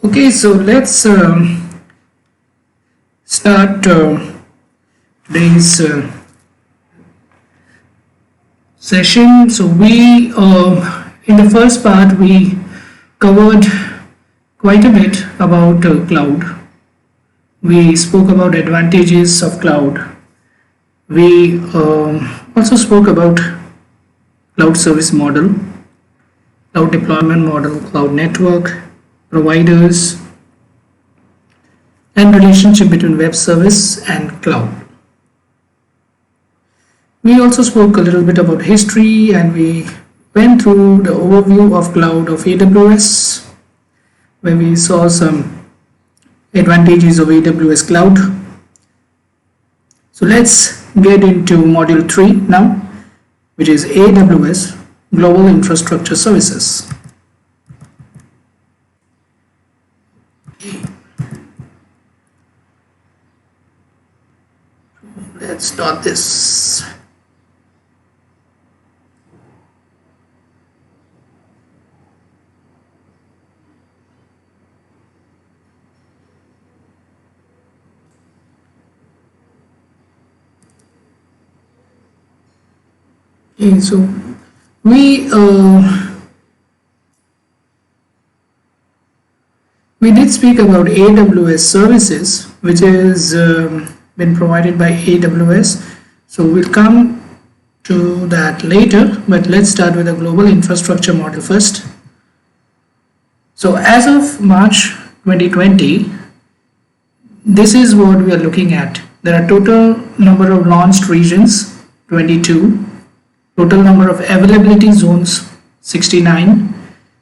Okay, so let's start today's session. So we in the first part we covered quite a bit about cloud. We spoke about advantages of cloud. We also spoke about cloud service model, cloud deployment model, cloud network providers, and relationship between web service and cloud. We also spoke a little bit about history, and we went through the overview of cloud of AWS, where we saw some advantages of AWS Cloud. So let's get into module 3 now, which is AWS Global Infrastructure Services. Let's start this. Okay, so we did speak about AWS services, which is been provided by AWS. So we'll come to that later, but let's start with the global infrastructure model first. So as of March 2020, this is what we are looking at. There are total number of launched regions 22, total number of availability zones 69,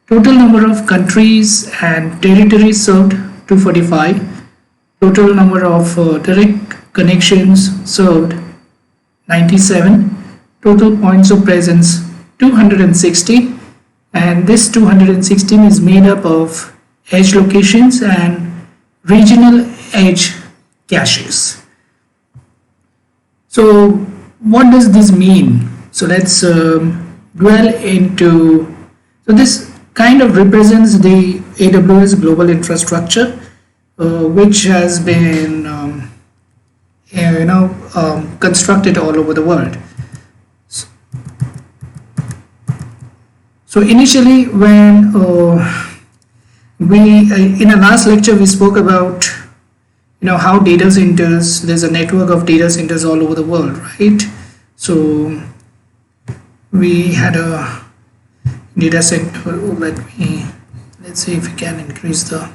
total number of countries and territories served 245, total number of direct connections served 97, total points of presence 260, and this 216 is made up of edge locations and regional edge caches. So what does this mean? So let's dwell into, so this kind of represents the AWS global infrastructure, which has been constructed all over the world. So initially, when in our last lecture we spoke about how data centers, there's a network of data centers all over the world, right? So we had a data center. Let's see if we can increase the.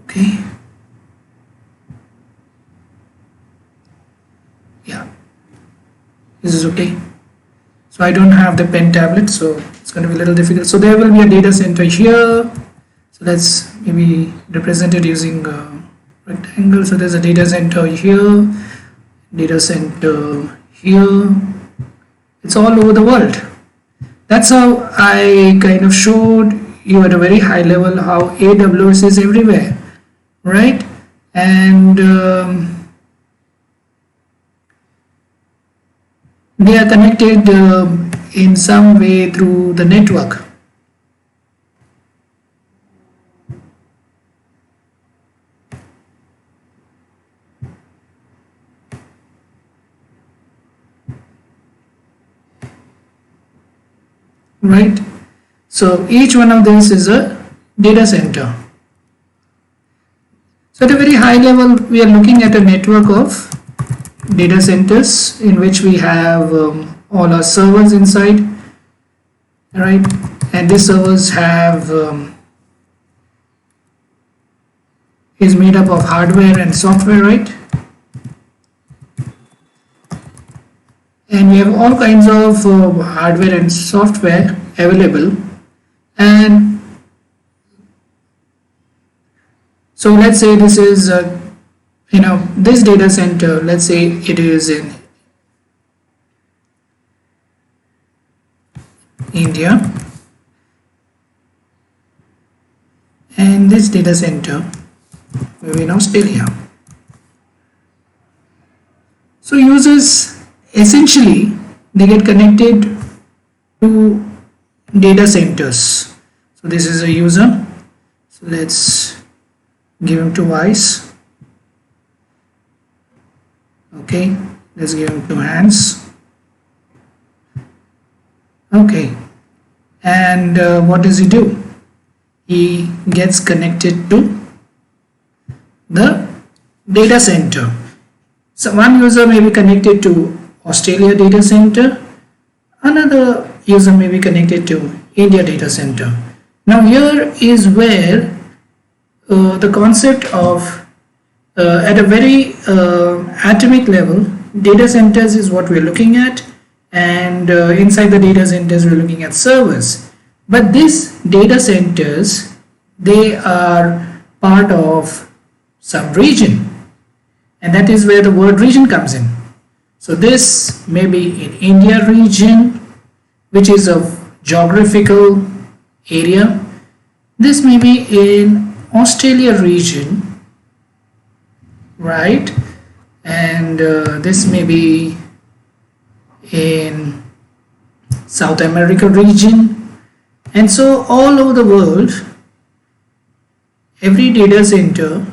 Okay. Yeah. This is okay. So I don't have the pen tablet, so it's going to be a little difficult. So there will be a data center here. So let's maybe represent it using a rectangle. So there's a data center here, data center here. It's all over the world. That's how I kind of showed you at a very high level how AWS is everywhere, right? And they are connected in some way through the network. Right? So each one of these is a data center. So at a very high level, we are looking at a network of data centers in which we have all our servers inside, right? And these servers have is made up of hardware and software, right? And we have all kinds of hardware and software available. And so let's say this is this data center, let's say it is in India, and this data center maybe in Australia. So users essentially they get connected two data centers. So this is a user, so let's give him 2 eyes. Okay, let's give him 2 hands. Okay, and what does he do? He gets connected to the data center. So one user may be connected to Australia data center, another user may be connected to India data center. Now here is where the concept of at a very atomic level, data centers is what we're looking at, and inside the data centers we're looking at servers. But these data centers, they are part of some region, and that is where the word region comes in. So this may be in India region, which is a geographical area. This may be in Australia region, right? And this may be in South America region. And so all over the world, every data center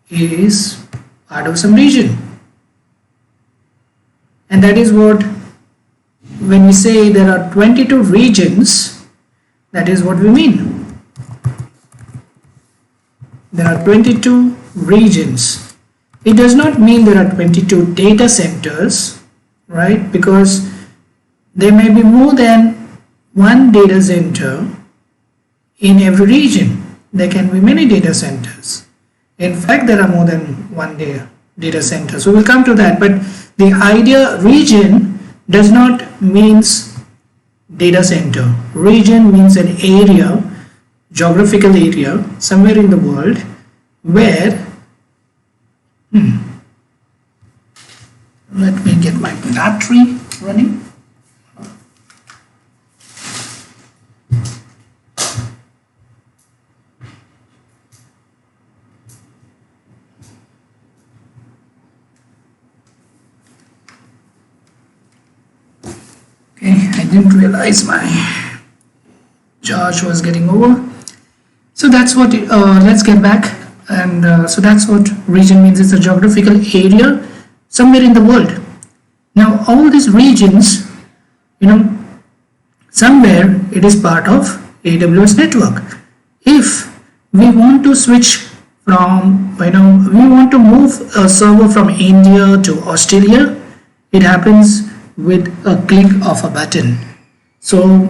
is part of some region. And that is what, when we say there are 22 regions, that is what we mean. There are 22 regions. It does not mean there are 22 data centers, right? Because there may be more than one data center in every region. There can be many data centers. In fact, there are more than one data center. So we'll come to that. But the idea region does not means data center. Region means an area, geographical area, somewhere in the world where let me get my battery running. Okay, I didn't realize my charge was getting over. So that's what let's get back. And so that's what region means. It's a geographical area somewhere in the world. Now all these regions, somewhere it is part of AWS network. If we want to switch from, we want to move a server from India to Australia, it happens with a click of a button. So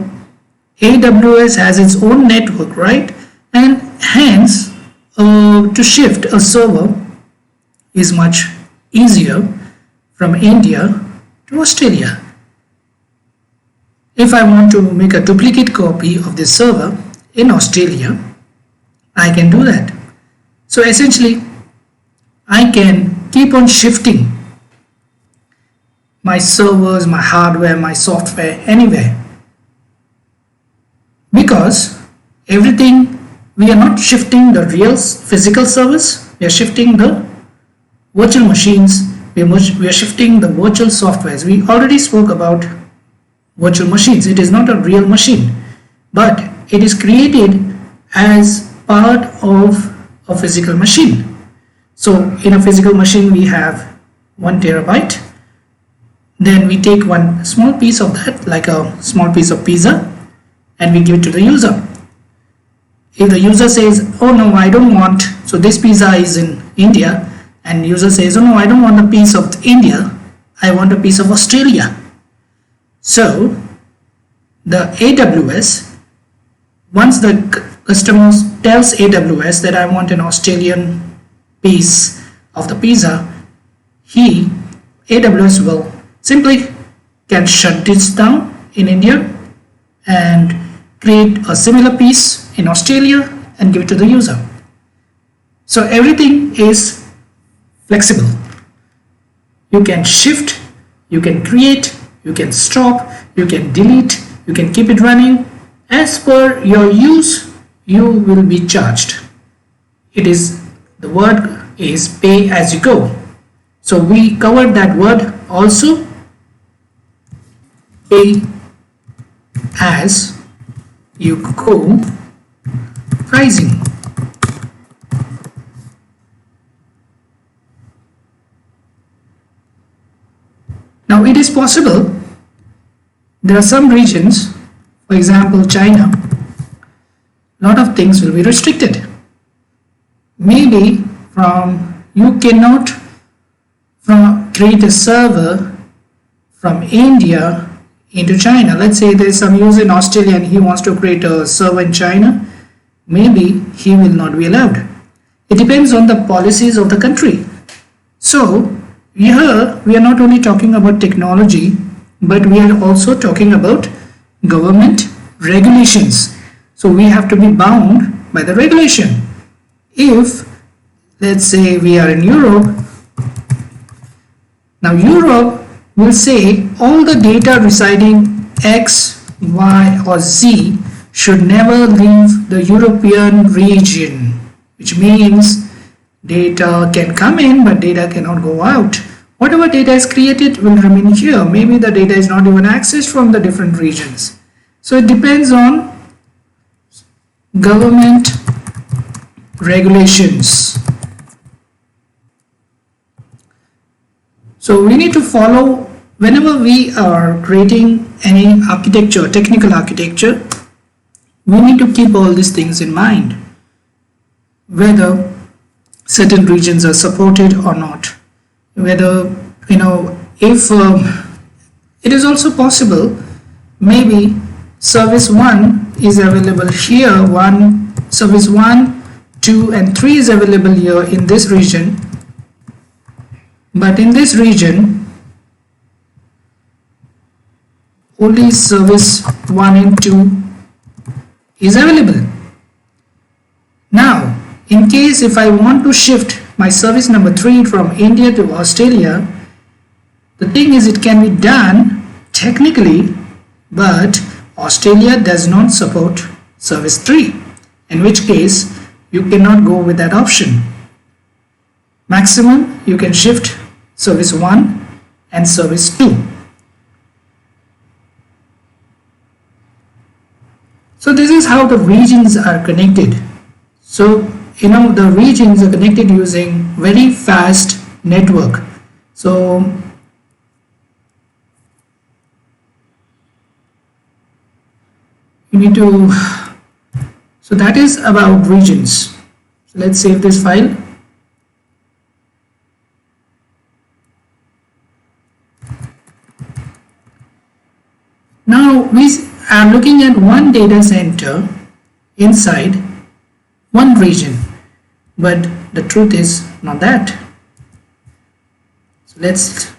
AWS has its own network, right? And hence to shift a server is much easier from India to Australia. If I want to make a duplicate copy of this server in Australia, I can do that. So essentially, I can keep on shifting my servers, my hardware, my software anywhere, because everything, we are not shifting the real physical servers, we are shifting the virtual machines, we are shifting the virtual softwares. We already spoke about virtual machines. It is not a real machine, but it is created as part of a physical machine. So in a physical machine we have 1 terabyte. Then we take one small piece of that, like a small piece of pizza, and we give it to the user. If the user says, oh no, I don't want, so this pizza is in India, and user says, oh no, I don't want a piece of India, I want a piece of Australia. So the AWS, once the customer tells AWS that I want an Australian piece of the pizza, AWS will simply can shut this down in India and create a similar piece in Australia and give it to the user. So everything is flexible. You can shift, you can create, you can stop, you can delete, you can keep it running. As per your use, you will be charged. The word is pay as you go. So we covered that word also, pay as you go pricing. Now it is possible there are some regions, for example China, a lot of things will be restricted. Maybe you cannot create a server from India into China. Let's say there is some user in Australia and he wants to create a server in China. Maybe he will not be allowed. It depends on the policies of the country. So here we are not only talking about technology, but we are also talking about government regulations. So we have to be bound by the regulation. If let's say we are in Europe, now Europe will say all the data residing X, Y or Z should never leave the European region, which means data can come in but data cannot go out. Whatever data is created will remain here. Maybe the data is not even accessed from the different regions. So it depends on government regulations. So we need to follow whenever we are creating any architecture, technical architecture, we need to keep all these things in mind, whether certain regions are supported or not, whether if it is also possible maybe service 1 is available here, service 1, 2 and 3 is available here in this region, but in this region only service 1 and 2 is available. Now in case if I want to shift my service number 3 from India to Australia, the thing is it can be done technically, but Australia does not support service 3, in which case you cannot go with that option. Maximum you can shift service 1 and service 2. So this is how the regions are connected. So the regions are connected using very fast network. So you need to, so that is about regions. So let's save this file. Now we are looking at one data center inside one region, but the truth is not that. So let's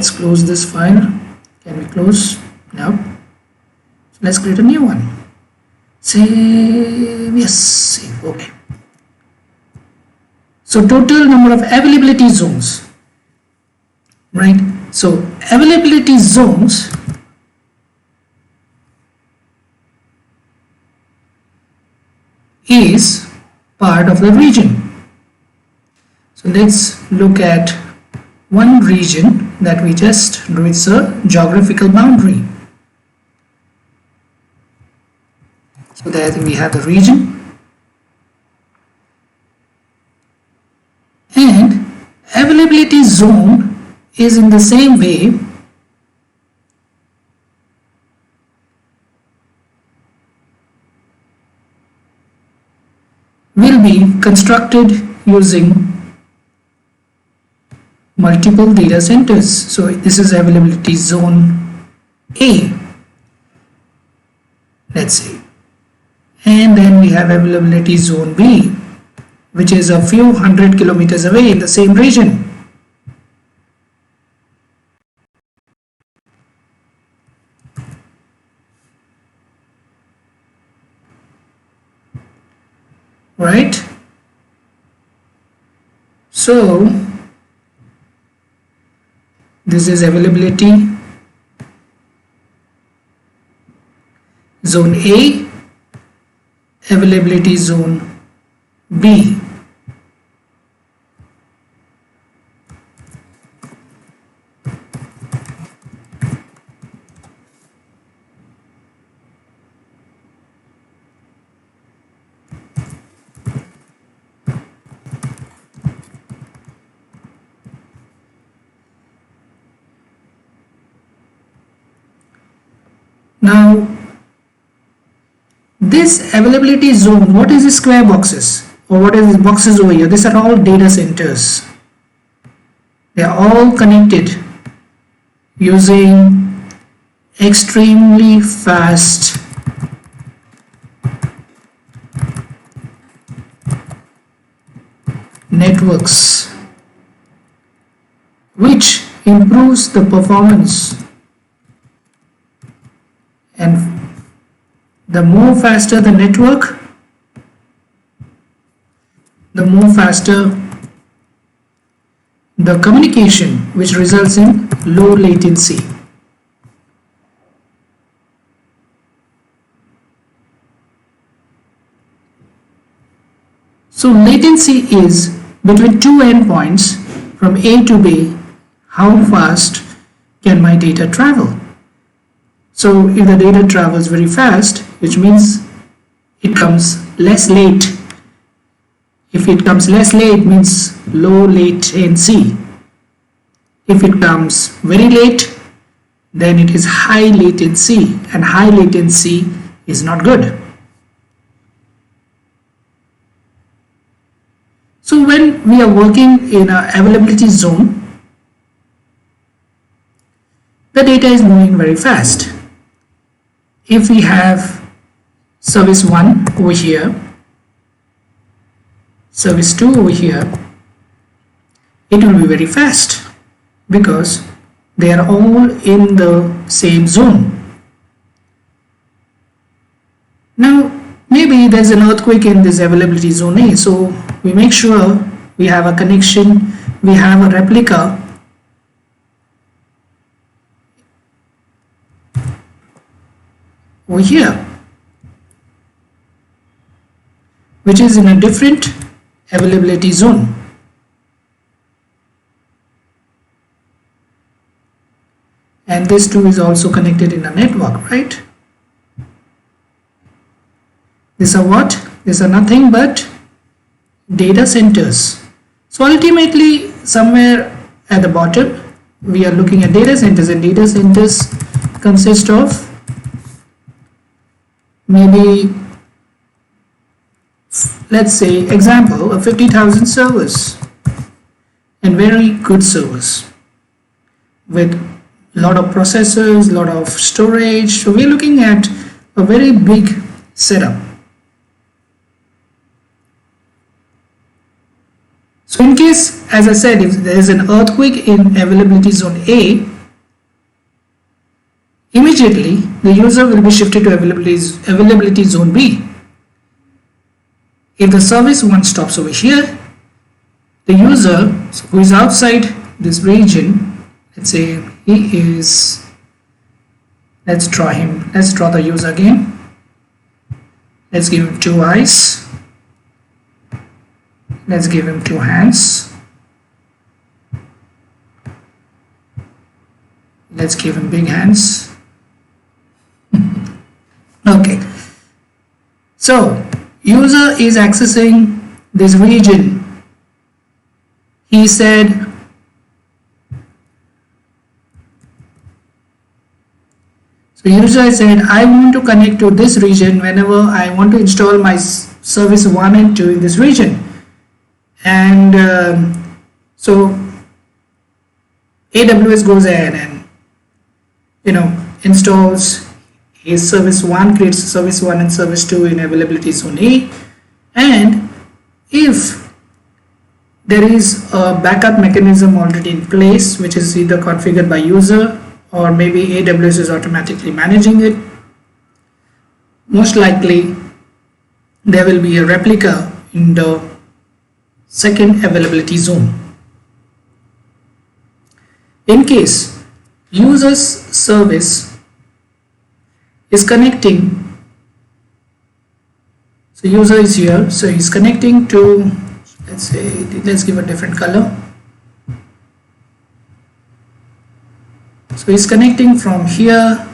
close this file. Can we close? No. So let's create a new one. Save. Yes, save. Okay. So total number of availability zones, right? So availability zones is part of the region. So let's look at one region that we just drew. It's a geographical boundary. So that we have the region, and availability zone is in the same way will be constructed using multiple data centers. So this is availability zone A, let's say, and then we have availability zone B, which is a few hundred kilometers away in the same region. Right? So this is availability zone A, availability zone B. Now this availability zone, what is the square boxes or what is the boxes over here? These are all data centers. They are all connected using extremely fast networks, which improves the performance, and the more faster the network, the more faster the communication, which results in low latency. So latency is between two endpoints from A to B. How fast can my data travel? So if the data travels very fast, which means it comes less late. If it comes less late, means low latency. If it comes very late, then it is high latency, and high latency is not good. So when we are working in an availability zone, the data is moving very fast. If we have service 1 over here, service 2 over here, it will be very fast because they are all in the same zone. Now maybe there's an earthquake in this availability zone A, so we make sure we have a connection, we have a replica over here, which is in a different availability zone. And this too is also connected in a network, right? These are what? These are nothing but data centers. So ultimately, somewhere at the bottom, we are looking at data centers, and data centers consist of maybe, let's say, example of 50,000 servers, and very good servers with a lot of processors, a lot of storage. So we're looking at a very big setup. So in case, as I said, if there is an earthquake in availability zone A, immediately the user will be shifted to availability zone B. If the service 1 stops over here, the user who is outside this region, let's say he is, let's draw the user again. Let's give him 2 eyes. Let's give him 2 hands. Let's give him big hands. Okay. So user is accessing this region. He said, so user said, I want to connect to this region whenever I want to install my service 1 and 2 in this region. And so AWS goes ahead and installs his service 1, creates service 1 and service 2 in availability zone A. And if there is a backup mechanism already in place, which is either configured by user or maybe AWS is automatically managing it, most likely there will be a replica in the second availability zone. In case user's service is connecting, so user is here, so he's connecting to, let's give a different color. So he's connecting from here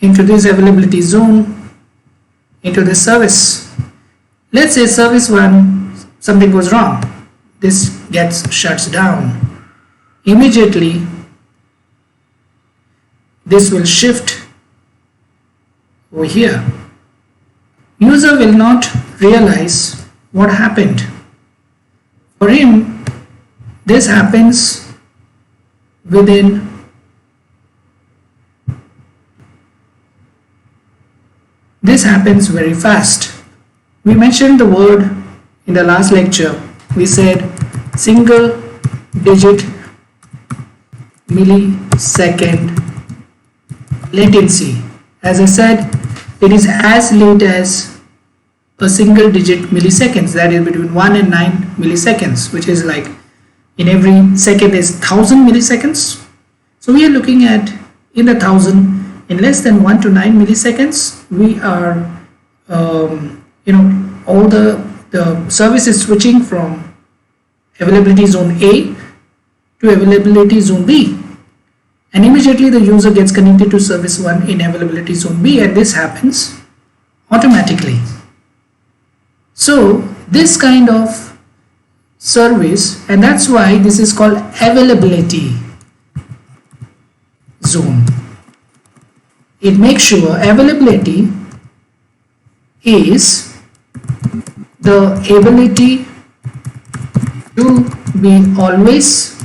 into this availability zone into this service. Let's say service 1, something goes wrong, this gets shuts down. Immediately this will shift over here. User will not realize what happened. For him, this happens within very fast. We mentioned the word in the last lecture. We said single digit millisecond latency. As I said, it is as late as a single digit milliseconds, that is between 1 and 9 milliseconds, which is like in every second is 1000 milliseconds. So we are looking at in the 1000, in less than 1 to 9 milliseconds, we are all the services switching from availability zone A to availability zone B, and immediately the user gets connected to service 1 in availability zone B, and this happens automatically. So this kind of service, and that's why this is called availability zone. It makes sure availability is the ability to be always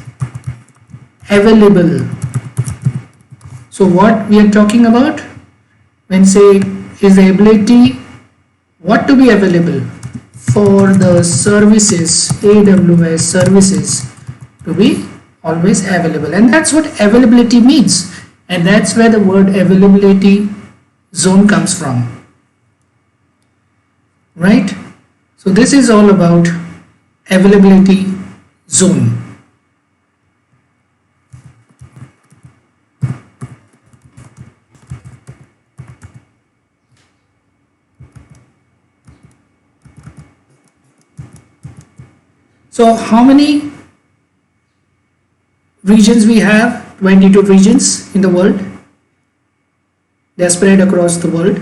available. So what we are talking about when say is the ability what to be available for the services, AWS services, to be always available, and that's what availability means, and that's where the word availability zone comes from, right? So this is all about availability zone. So how many regions we have? 22 regions in the world. They are spread across the world.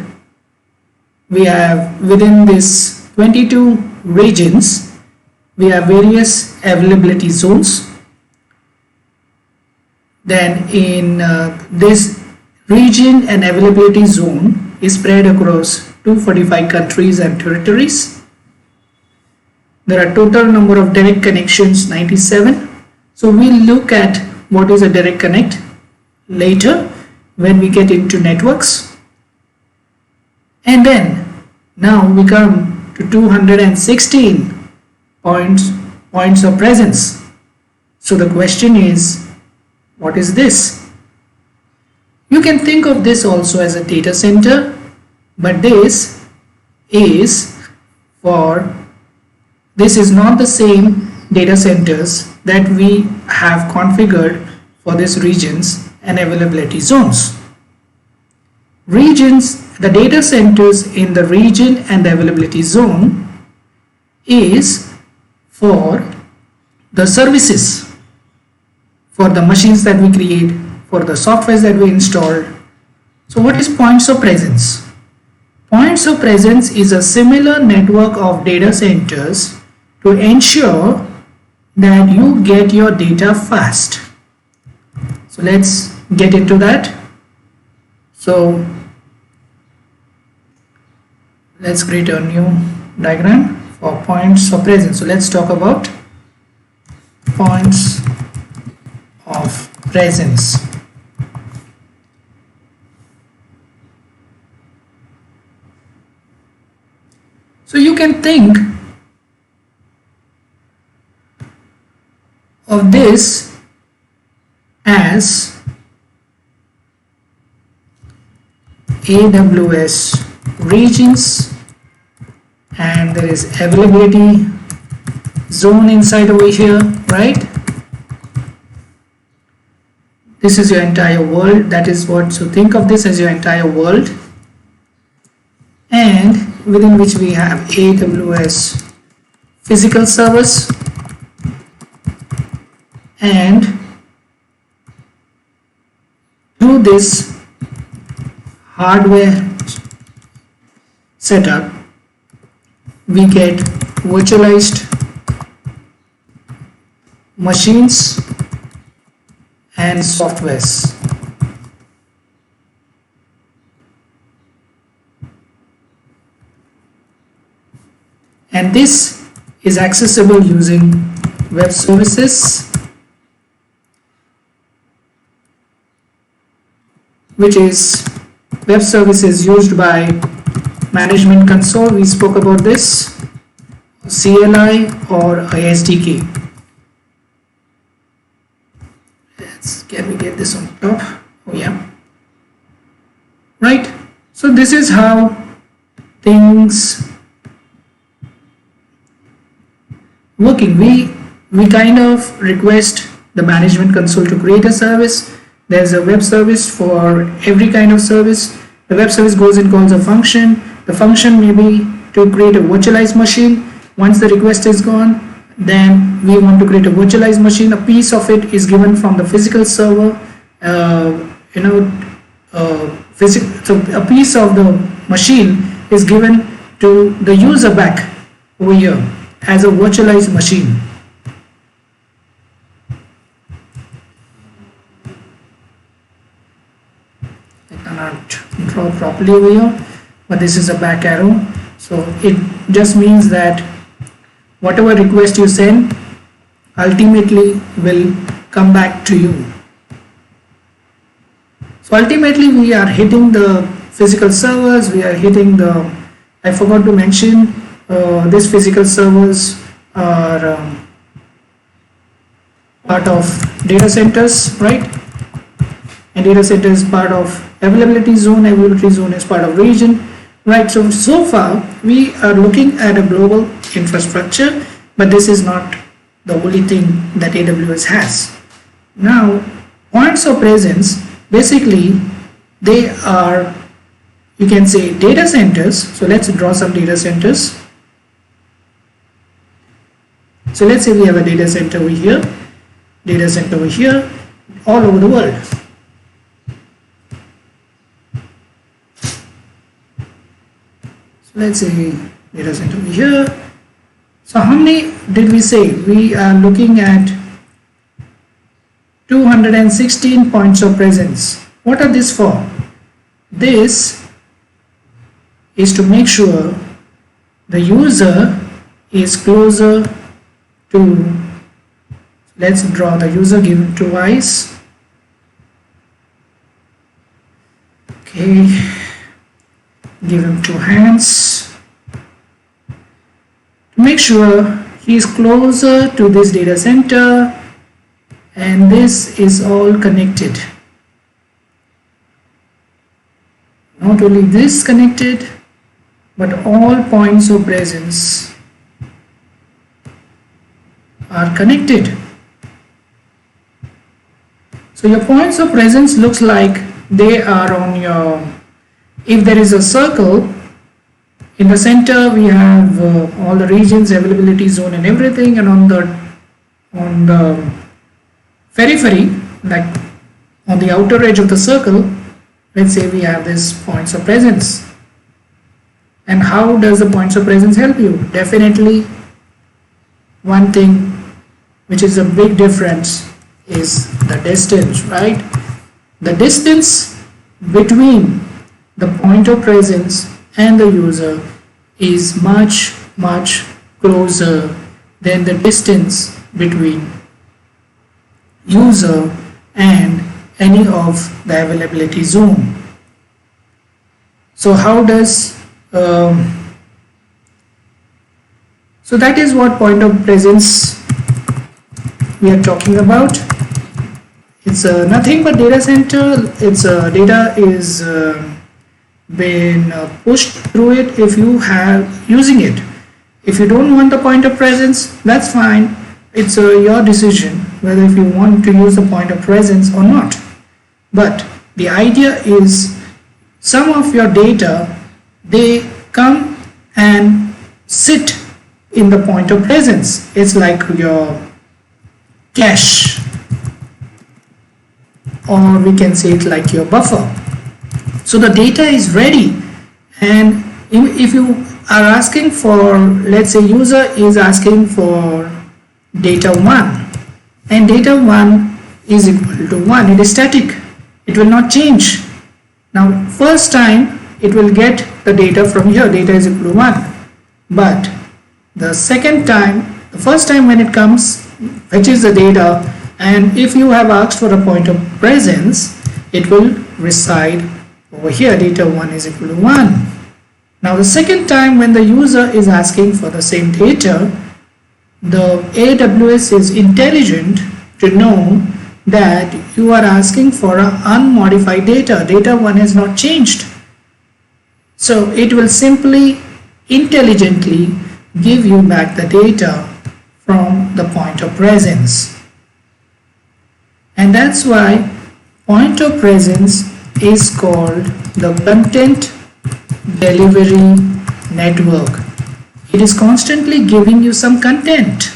We have within this 22 regions, we have various availability zones. Then in this region and availability zone is spread across 245 countries and territories. There are total number of direct connections 97. So we'll look at what is a direct connect later when we get into networks. And then now we come to 216 points of presence. So the question is, what is this? You can think of this also as a data center, but this is not the same data centers that we have configured for these regions and availability zones. The data centers in the region and the availability zone is for the services, for the machines that we create, for the softwares that we install. So what is points of presence? Points of presence is a similar network of data centers to ensure that you get your data fast. So let's get into that. So let's create a new diagram for points of presence. So let's talk about points of presence. So you can think of this as AWS regions, and there is availability zone inside over here, right? This is your entire world. That is what, so think of this as your entire world, and within which we have AWS physical servers and through this hardware setup we get virtualized machines and softwares. and this is accessible using web services, which is web services used by management console. We spoke about this, CLI or SDK. Can we get this on top? Oh yeah, right. So this is how things working. We kind of request the management console to create a service. There's a web service for every kind of service. The web service goes and calls a function. The function may be to create a virtualized machine. Once the request is gone, then we want to create a virtualized machine. A piece of it is given from the physical server. So a piece of the machine is given to the user back over here as a virtualized machine. I cannot draw properly over here, but this is a back arrow. So it just means that whatever request you send ultimately will come back to you. So ultimately we are hitting the physical servers, we are hitting the, I forgot to mention, these physical servers are part of data centers, right? And data center is part of availability zone is part of region, right? So far we are looking at a global infrastructure, but this is not the only thing that AWS has. Now, points of presence, basically they are, you can say, data centers. So let's draw some data centers. So let's say we have a data center over here, all over the world. So let's say data center over here. So how many did we say? We are looking at 216 points of presence. What are these for? This is to make sure the user is closer to, let's draw the user given 2 eyes. Okay, give him 2 hands. To make sure he is closer to this data center, and this is all connected. Not only this connected, but all points of presence are connected. So your points of presence looks like they are on your, if there is a circle, in the center we have all the regions, availability zone and everything, and on the periphery, like on the outer edge of the circle, let's say we have this points of presence. And how does the points of presence help you? Definitely one thing which is a big difference is the distance, right? The distance between the point of presence and the user is much closer than the distance between user and any of the availability zone. So how does so that is what point of presence we are talking about. It's nothing but data center. It's data is been pushed through it if you have using it. If you don't want the point of presence, that's fine. It's your decision whether if you want to use the point of presence or not. But the idea is some of your data, they come and sit in the point of presence. It's like your cache, or we can say it like your buffer. So the data is ready, and if you are asking for, let's say user is asking for data 1, and data 1 is equal to 1, it is static, it will not change. Now first time it will get the data from here, data is equal to 1, but The second time, the first time when it comes, fetches the data, and if you have asked for a point of presence, it will reside over here. Data 1 is equal to 1. Now the second time when the user is asking for the same data, the AWS is intelligent to know that you are asking for an unmodified data. Data 1 has not changed. So it will simply intelligently give you back the data from the point of presence. And that's why point of presence is called the content delivery network. It is constantly giving you some content.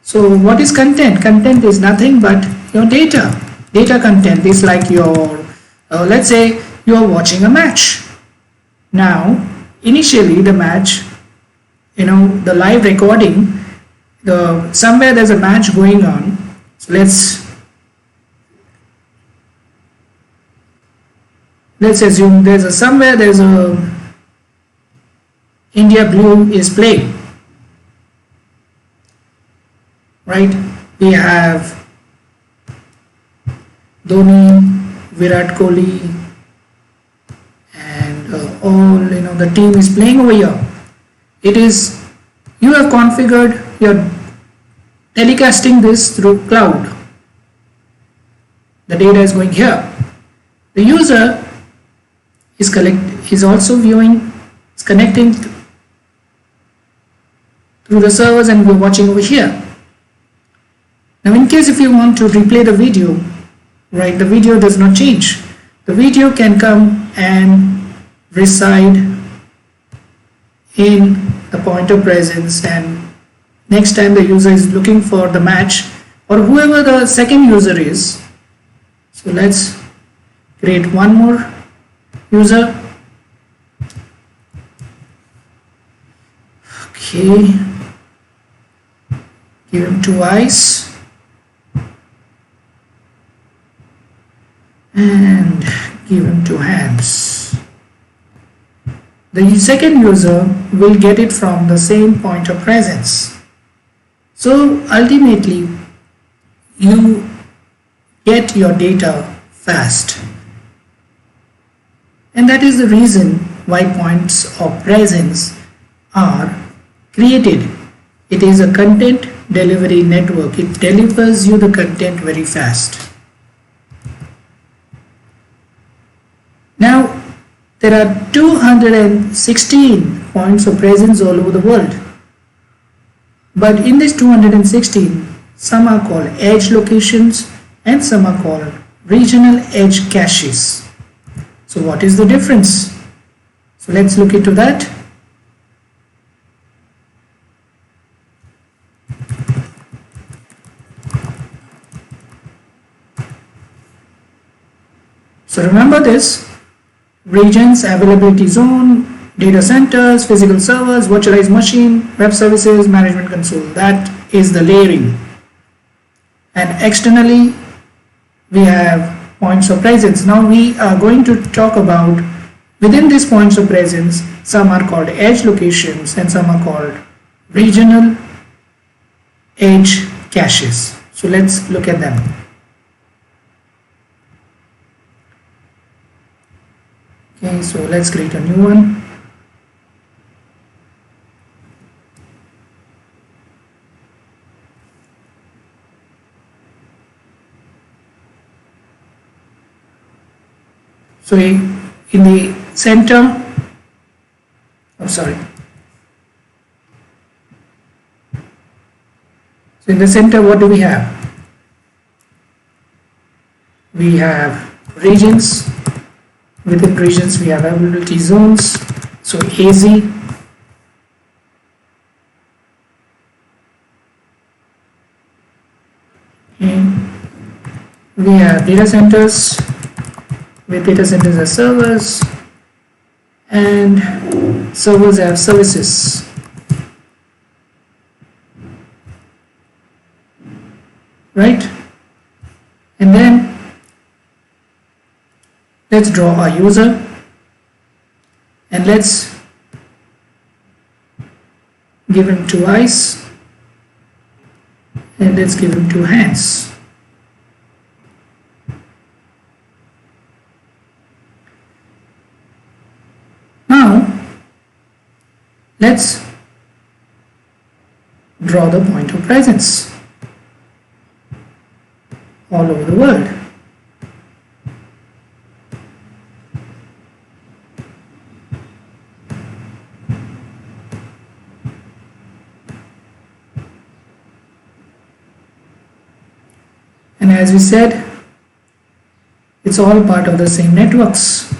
So what is content? Content is nothing but your data. Data content is like your, let's say you are watching a match. Now, initially the match, the live recording, somewhere there's a match going on. So let's assume somewhere there's a India Blue is playing, right? We have Dhoni, Virat Kohli, and all the team is playing over here. You have configured, you're telecasting this through cloud. The data is going here. The user is also viewing, is connecting through the servers, and we're watching over here. Now in case if you want to replay the video, right, the video does not change. The video can come and reside in the point of presence, and next time the user is looking for the match or whoever the second user is. So let's create one more user. Okay, give him 2 eyes and give him 2 hands. The second user will get it from the same point of presence. So ultimately you get your data fast, and that is the reason why points of presence are created. It is a content delivery network. It delivers you the content very fast. Now there are 216 points of presence all over the world, but in this 216, some are called edge locations and some are called regional edge caches. So what is the difference? So let's look into that. So remember this: regions, availability zone, data centers, physical servers, virtualized machine, web services, management console. That is the layering. And externally we have points of presence. Now we are going to talk about within these points of presence, some are called edge locations and some are called regional edge caches. So let's look at them. Okay, so let's create a new one. So in the center, so in the center, what do we have? We have regions. Within regions we have availability zones, so AZ. Okay. We have data centers, with data centers as servers, and servers have services. Right? And then let's draw a user and let's give him 2 eyes, and let's give him 2 hands. Now let's draw the point of presence all over the world. And as we said, it's all part of the same networks.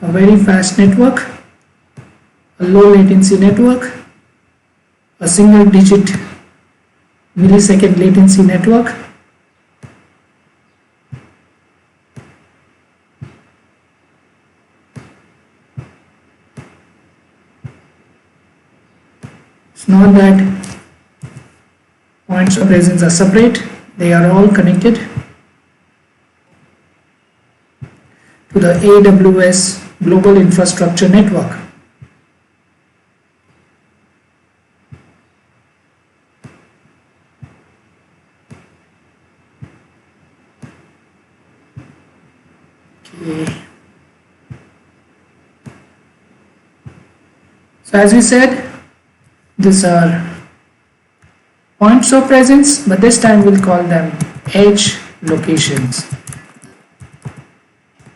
A very fast network, a low latency network, a single digit millisecond latency network, it's not that points of presence are separate, they are all connected to the AWS Global Infrastructure Network. Okay. So as we said, these are points of presence, but this time we'll call them edge locations.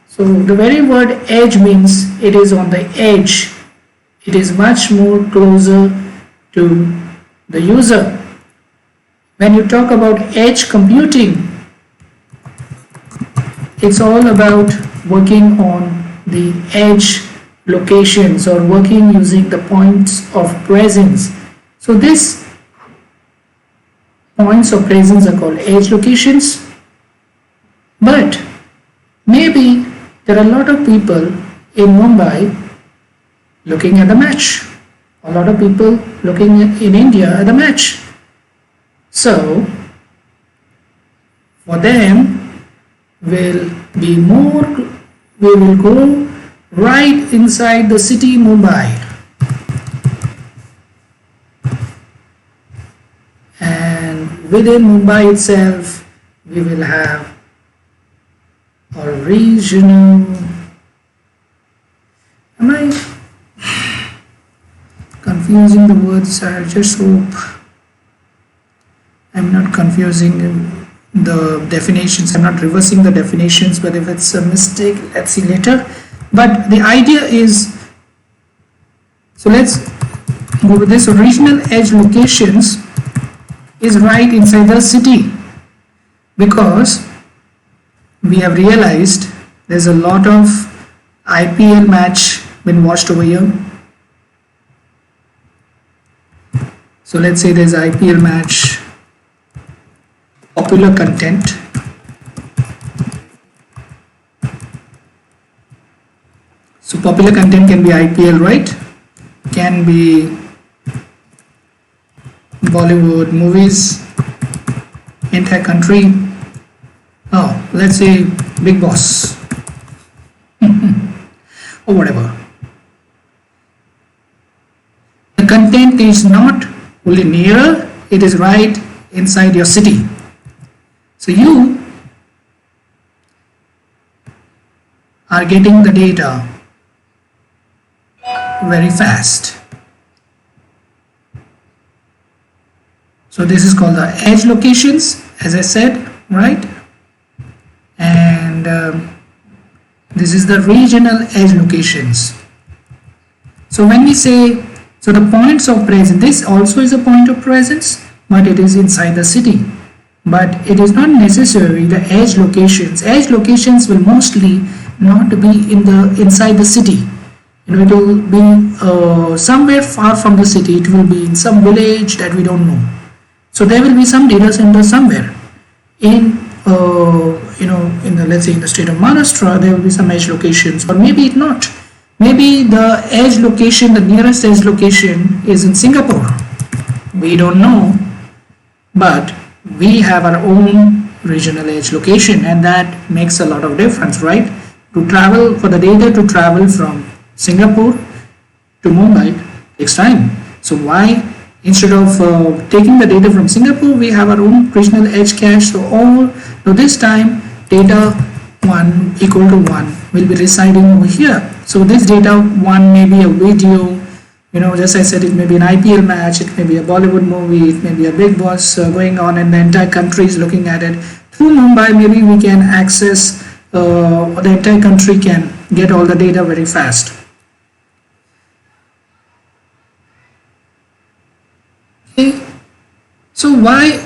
So the very word edge means it is on the edge. It is much more closer to the user. When you talk about edge computing, it's all about working on the edge locations or working using the points of presence. So these points of presence are called edge locations, but maybe there are a lot of people in Mumbai looking at the match, a lot of people looking in India at the match. So for them we will go right inside the city Mumbai, and within Mumbai itself we will have a regional, am I confusing the words? I just hope I'm not confusing the definitions, I'm not reversing the definitions, but if it's a mistake, let's see later. But the idea is, so let's go with this. Regional edge locations is right inside the city, because we have realized there's a lot of IPL match been watched over here. So let's say there's IPL match, popular content, so popular content can be IPL, right? Can be Bollywood movies, entire country. Oh, let's say Big Boss or whatever. The content is not only near, it is right inside your city. So you are getting the data very fast. So this is called the edge locations, as I said, right? And this is the regional edge locations. So when we say, so the points of presence, this also is a point of presence, but it is inside the city. But it is not necessary the edge locations. Edge locations will mostly not be inside the city. You know, it will be somewhere far from the city. It will be in some village that we don't know. So there will be some data center somewhere in in the, let's say in the state of Maharashtra, there will be some edge locations, or maybe not. Maybe the edge location, the nearest edge location is in Singapore. We don't know, but we have our own regional edge location, and that makes a lot of difference, right? To travel, for the data to travel from Singapore to Mumbai, takes time. So why, instead of taking the data from Singapore, we have our own regional edge cache. So this time data 1 equal to 1 will be residing over here. So this data 1 may be a video, just I said, it may be an IPL match, it may be a Bollywood movie, it may be a Big Boss going on and the entire country is looking at it. Through Mumbai, maybe we can access, the entire country can get all the data very fast. Okay. So why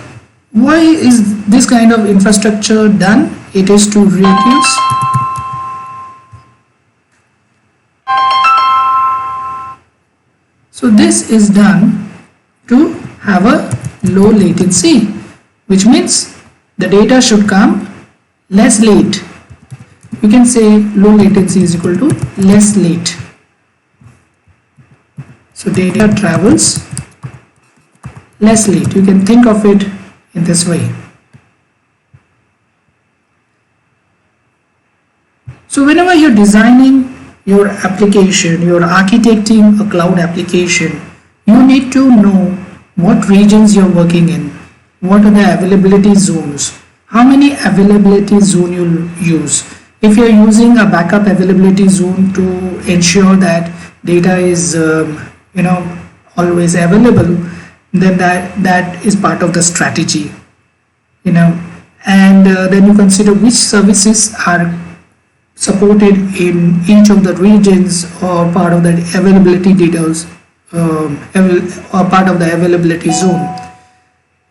is this kind of infrastructure done? It is to reduce So this is done to have a low latency, which means the data should come less late. You can say low latency is equal to less late. So data travels less late. You can think of it in this way. So whenever you're designing your application, you're architecting a cloud application, you need to know what regions you're working in, what are the availability zones, how many availability zone you'll use. If you're using a backup availability zone to ensure that data is always available, then that is part of the strategy, and then you consider which services are supported in each of the regions or part of the availability details, or part of the availability zone.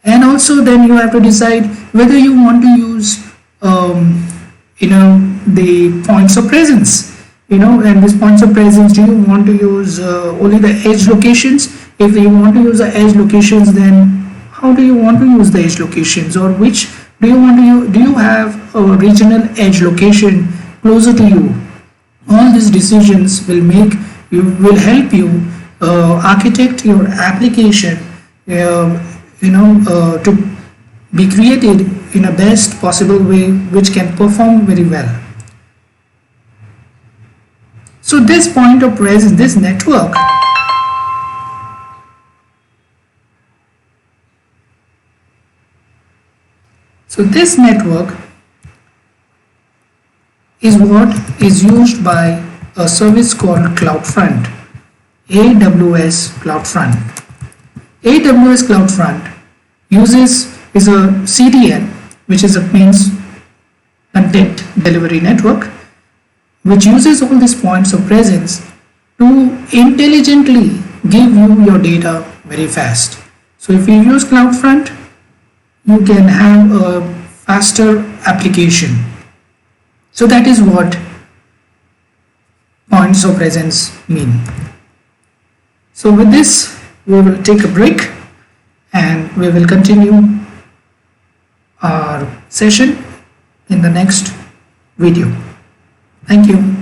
And also then you have to decide whether you want to use the points of presence, and these points of presence, do you want to use only the edge locations? If you want to use the edge locations, then how do you want to use the edge locations, or which do you want to use? Do you have a regional edge location closer to you? All these decisions will help you architect your application to be created in a best possible way which can perform very well. So this point of presence, this network, is what is used by a service called CloudFront, AWS CloudFront. AWS CloudFront is a CDN, which means content delivery network, which uses all these points of presence to intelligently give you your data very fast. So if you use CloudFront, you can have a faster application. So that is what points of presence mean. So with this, we will take a break and we will continue our session in the next video. Thank you.